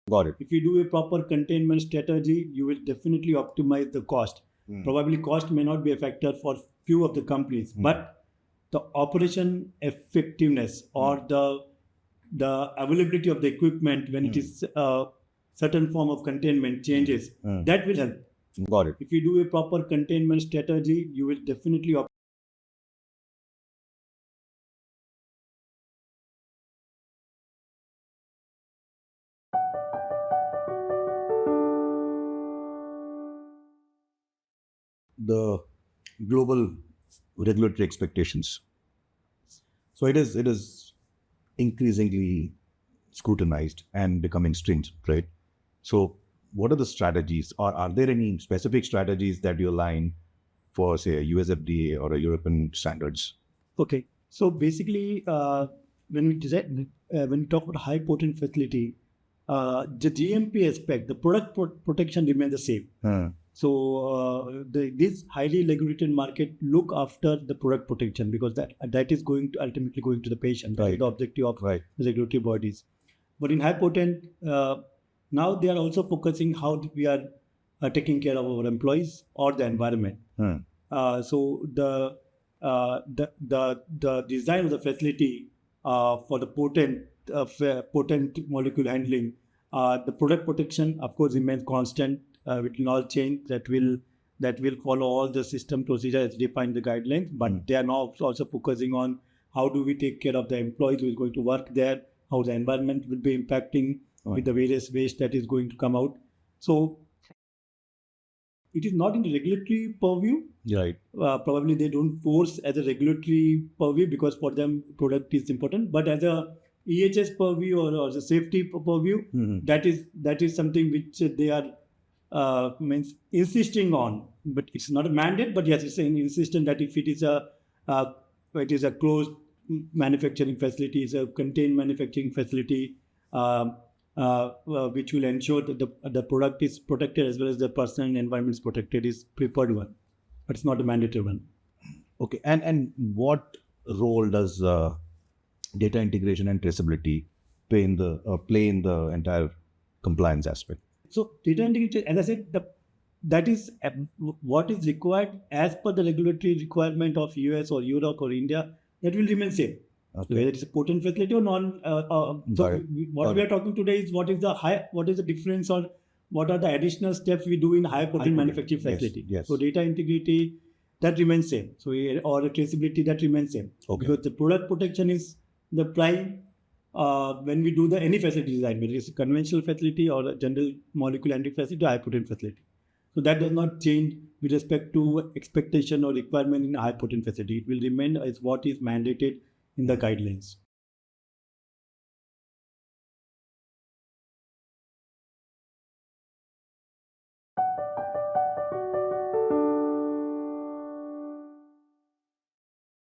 Got it. If you do a proper containment strategy, you will definitely optimize the cost. Probably cost may not be a factor for few of the companies, but the operation effectiveness or the availability of the equipment when it is certain form of containment changes, that will help. Got it. If you do a proper containment strategy, you will definitely The global regulatory expectations. So it is increasingly scrutinized and becoming stringent, right? So what are the strategies, or are there any specific strategies that you align for, say, a US FDA or a European standards? Okay. So basically, when we talk about high potent facility, the GMP aspect, the product protection remains the same. So this highly regulated market look after the product protection, because that is going to ultimately going to the patient. That is the objective of the regulatory bodies. But in high potent, now they are also focusing how we are taking care of our employees or the environment. So the design of the facility for the potent molecule handling, the product protection of course remains constant. It will not change. That will follow all the system procedures as defined the guidelines. But they are now also focusing on how do we take care of the employees who is going to work there, how the environment will be impacting with the various waste that is going to come out. So it is not in the regulatory purview. Right. Probably they don't force as a regulatory purview because for them product is important. But as a EHS purview or as a safety purview, that is something which they are means insisting on. But it's not a mandate. But yes, it's an insistence that if it is a closed manufacturing facility, it's a contained manufacturing facility. Which will ensure that the product is protected as well as the personal and environment is protected is preferred one, but it's not a mandatory one. Okay, and what role does data integration and traceability play in the entire compliance aspect? So data integration, as I said, that is what is required as per the regulatory requirement of US or Europe or India. That will remain same. Okay. Whether it's a potent facility or non. What we are talking today is what is the difference, or what are the additional steps we do in high potent manufacturing facility. Yes. So data integrity, that remains same. So or traceability, that remains same. Okay. Because the product protection is the prime when we do any facility design, whether it's a conventional facility or a general molecule handling facility or high potent facility. So that does not change with respect to expectation or requirement in a high potent facility. It will remain as what is mandated in the guidelines.